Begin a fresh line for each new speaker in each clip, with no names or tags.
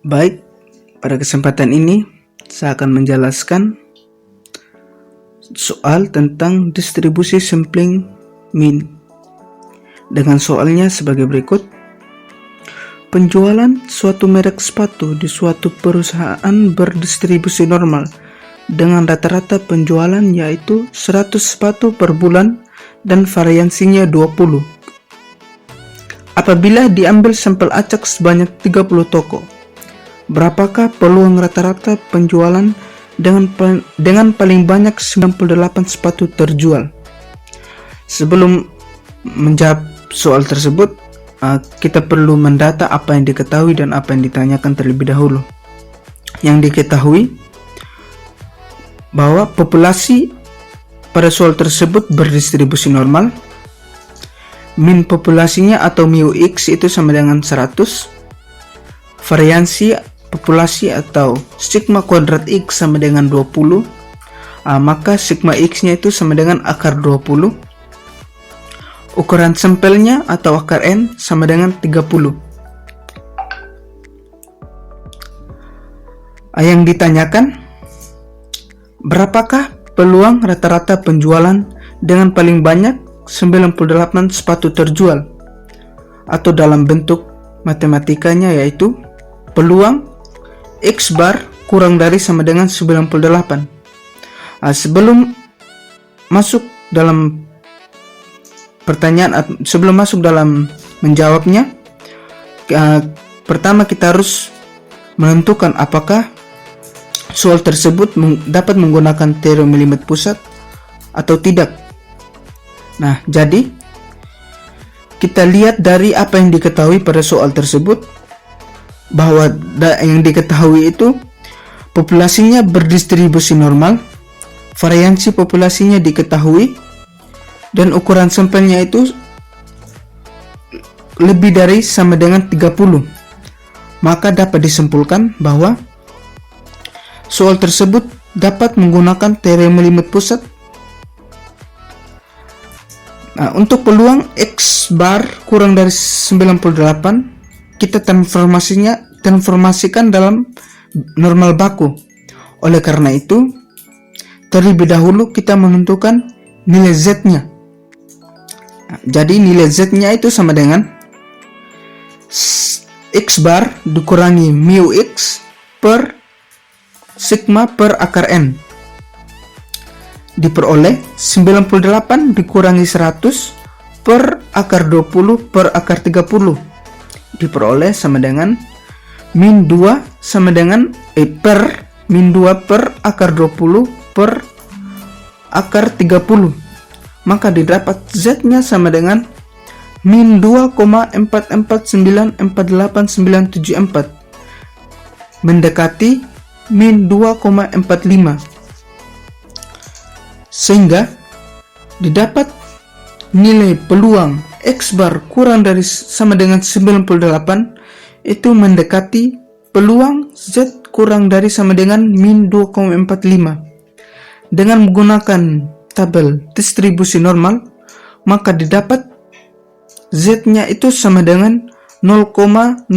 Baik, pada kesempatan ini saya akan menjelaskan soal tentang distribusi sampling mean. Dengan soalnya sebagai berikut. Penjualan suatu merek sepatu di suatu perusahaan berdistribusi normal dengan rata-rata penjualan yaitu 100 sepatu per bulan dan variansinya 20. Apabila diambil sampel acak sebanyak 30 toko, berapakah peluang rata-rata penjualan dengan paling banyak 98 sepatu terjual? Sebelum menjawab soal tersebut, kita perlu mendata apa yang diketahui dan apa yang ditanyakan terlebih dahulu. Yang diketahui bahwa populasi pada soal tersebut berdistribusi normal. Min populasinya atau mu x itu sama dengan 100. Variansi populasi atau sigma kuadrat x sama dengan 20. Maka sigma x nya itu sama dengan akar 20. Ukuran sampelnya atau akar N sama dengan 30. Yang ditanyakan, berapakah peluang rata-rata penjualan dengan paling banyak 98 sepatu terjual? Atau dalam bentuk matematikanya yaitu peluang X bar kurang dari sama dengan 98. Sebelum masuk dalam pertanyaan, sebelum masuk dalam menjawabnya, pertama kita harus menentukan apakah soal tersebut dapat menggunakan teori milimet pusat atau tidak. Nah, jadi kita lihat dari apa yang diketahui pada soal tersebut, bahwa yang diketahui itu populasinya berdistribusi normal, variansi populasinya diketahui, dan ukuran sampelnya itu lebih dari sama dengan 30. Maka dapat disimpulkan bahwa soal tersebut dapat menggunakan teori milimet pusat. Untuk peluang X bar kurang dari 98, kita transformasikan dalam normal baku. Oleh karena itu, terlebih dahulu kita menentukan nilai Z-nya. Jadi nilai Z-nya itu sama dengan X bar dikurangi mu X per sigma per akar N, diperoleh 98 dikurangi 100 per akar 20 per akar 30, diperoleh sama dengan min 2 sama dengan per min 2 per akar 20 per akar 30. Maka didapat Z-nya sama dengan min 2,44948974, mendekati min 2,45, sehingga didapat nilai peluang X bar kurang dari sama dengan 98 itu mendekati peluang Z kurang dari sama dengan min 2,45. Dengan menggunakan tabel distribusi normal, maka didapat Z-nya itu sama dengan 0,00071.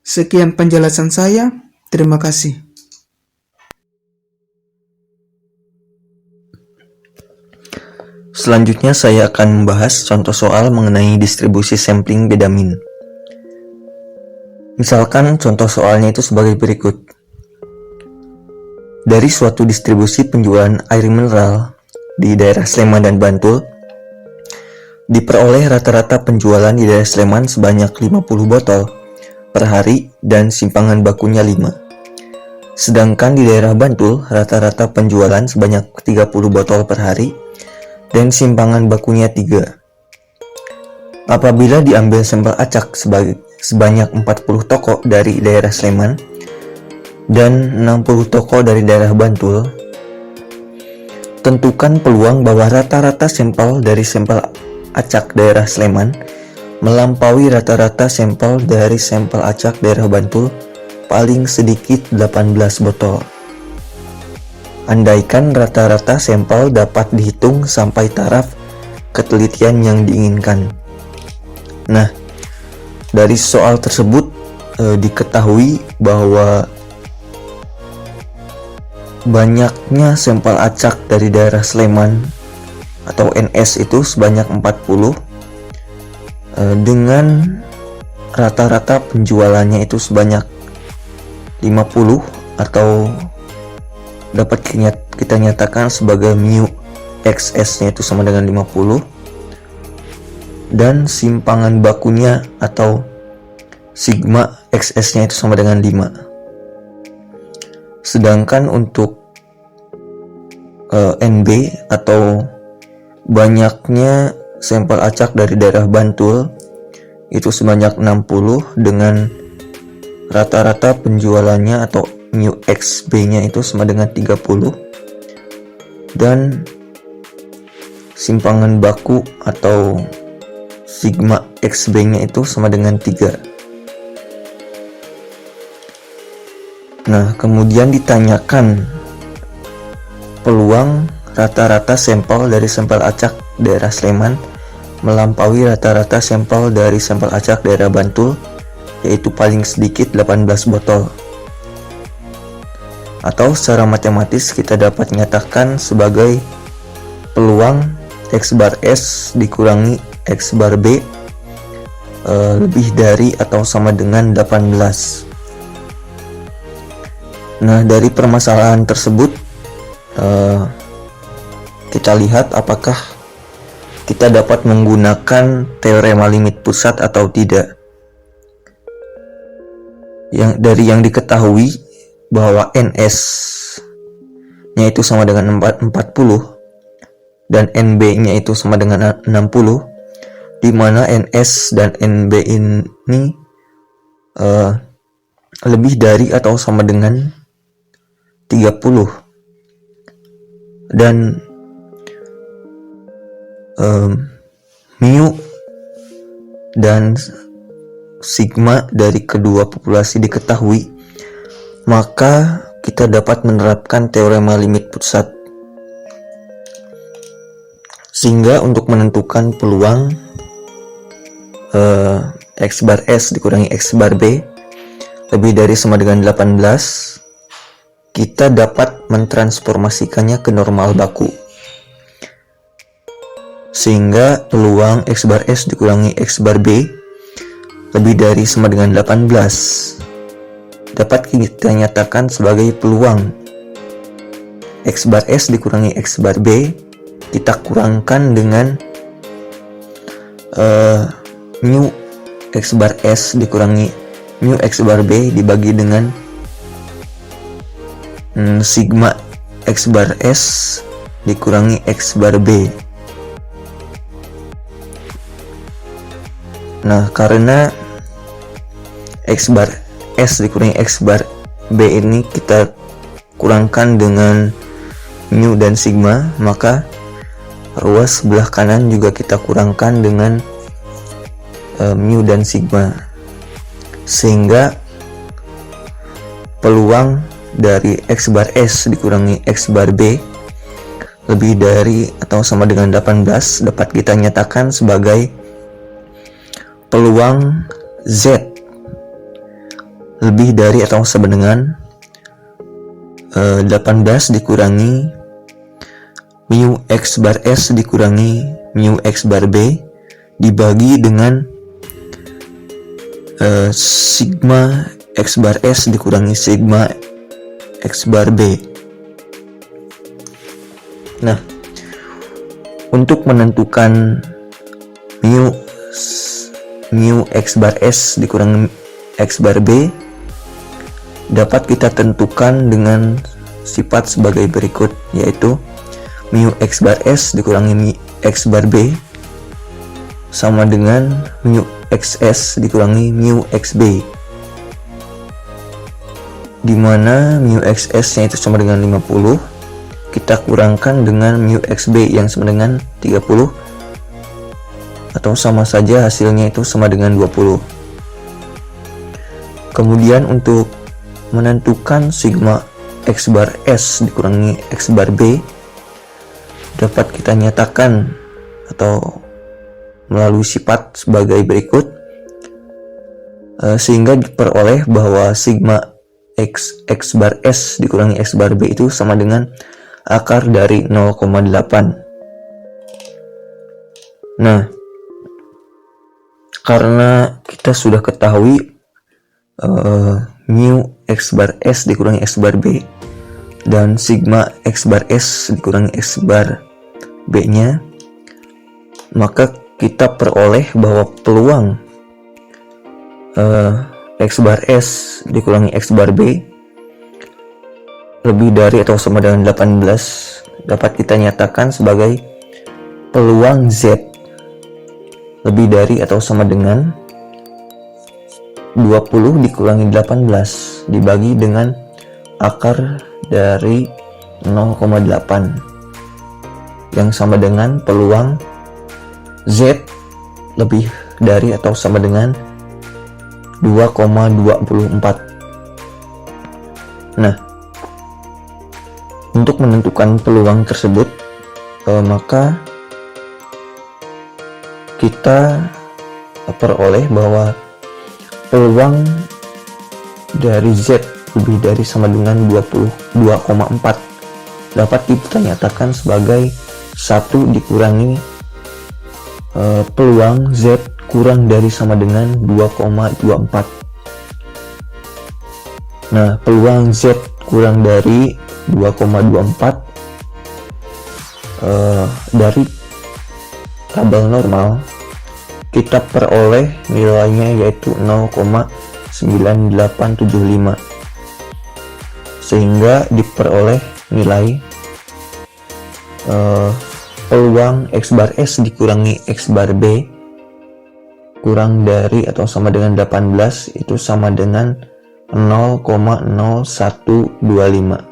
Sekian penjelasan saya. Terima kasih.
Selanjutnya saya akan membahas contoh soal mengenai distribusi sampling beda min. Misalkan contoh soalnya itu sebagai berikut. Dari suatu distribusi penjualan air mineral di daerah Sleman dan Bantul, diperoleh rata-rata penjualan di daerah Sleman sebanyak 50 botol per hari dan simpangan bakunya 5. Sedangkan di daerah Bantul, rata-rata penjualan sebanyak 30 botol per hari dan simpangan bakunya 3. Apabila diambil sampel acak sebanyak 40 toko dari daerah Sleman dan 60 toko dari daerah Bantul, tentukan peluang bahwa rata-rata sampel dari sampel acak daerah Sleman melampaui rata-rata sampel dari sampel acak daerah Bantul paling sedikit 18 botol. Andaikan rata-rata sampel dapat dihitung sampai taraf ketelitian yang diinginkan. Nah, Dari soal tersebut diketahui bahwa banyaknya sampel acak dari daerah Sleman atau NS itu sebanyak 40, dengan rata-rata penjualannya itu sebanyak 50 atau dapat kita nyatakan sebagai mu XS nya itu sama dengan 50, dan simpangan bakunya atau sigma XS nya itu sama dengan 5. Sedangkan untuk NB atau banyaknya sampel acak dari daerah Bantul itu sebanyak 60 dengan rata-rata penjualannya atau mu XB nya itu sama dengan 30, dan simpangan baku atau sigma XB nya itu sama dengan 3. Nah, kemudian ditanyakan peluang rata-rata sampel dari sampel acak daerah Sleman melampaui rata-rata sampel dari sampel acak daerah Bantul, yaitu paling sedikit 18 botol. Atau secara matematis kita dapat nyatakan sebagai peluang X bar S dikurangi X bar B lebih dari atau sama dengan 18. Nah, dari permasalahan tersebut kita lihat apakah kita dapat menggunakan teorema limit pusat atau tidak. Dari yang diketahui bahwa NS nya itu sama dengan 40 dan NB nya itu sama dengan 60, di mana NS dan NB ini lebih dari atau sama dengan 30, dan mu dan sigma dari kedua populasi diketahui, maka kita dapat menerapkan teorema limit pusat. Sehingga untuk menentukan peluang X bar S dikurangi X bar B lebih dari sama dengan 18, kita dapat mentransformasikannya ke normal baku. Sehingga peluang X bar S dikurangi X bar B lebih dari sama dengan 18 dapat kita nyatakan sebagai peluang X bar S dikurangi X bar B kita kurangkan dengan mu X bar S dikurangi mu X bar B dibagi dengan sigma X bar S dikurangi X bar B. Nah, karena X bar S dikurangi X bar B ini kita kurangkan dengan mu dan sigma, maka ruas sebelah kanan juga kita kurangkan dengan mu dan sigma, sehingga peluang dari X bar S dikurangi X bar B lebih dari atau sama dengan 18 dapat kita nyatakan sebagai peluang Z lebih dari atau sama dengan 18 dikurangi mu X bar S dikurangi mu X bar B dibagi dengan sigma X bar S dikurangi sigma X bar B. Nah, untuk menentukan mu X bar S dikurangi X bar B dapat kita tentukan dengan sifat sebagai berikut, yaitu mu X bar S dikurangi mu X bar B sama dengan mu XS dikurangi mu XB, di mana mu XS nya itu sama dengan 50, kita kurangkan dengan mu XB yang sama dengan 30, atau sama saja hasilnya itu sama dengan 20. Kemudian untuk menentukan sigma X bar S dikurangi X bar B dapat kita nyatakan atau melalui sifat sebagai berikut, sehingga diperoleh bahwa sigma x bar S dikurangi x bar B itu sama dengan akar dari 0,8. Nah, karena kita sudah ketahui mu x bar S dikurangi x bar B dan sigma x bar S dikurangi x bar B nya, maka kita peroleh bahwa peluang x bar S dikurangi x bar B lebih dari atau sama dengan 18 dapat kita nyatakan sebagai peluang Z lebih dari atau sama dengan 20 dikurangi 18 dibagi dengan akar dari 0,8 yang sama dengan peluang Z lebih dari atau sama dengan 2,24. Nah, untuk menentukan peluang tersebut, maka kita peroleh bahwa peluang dari Z lebih dari sama dengan 22,4 dapat kita nyatakan sebagai 1 dikurangi peluang Z kurang dari sama dengan 2,24. Nah, peluang Z kurang dari 2,24 dari tabel normal kita peroleh nilainya yaitu 0,9875, sehingga diperoleh nilai peluang x bar S dikurangi x bar B kurang dari atau sama dengan 18 itu sama dengan 0,0125.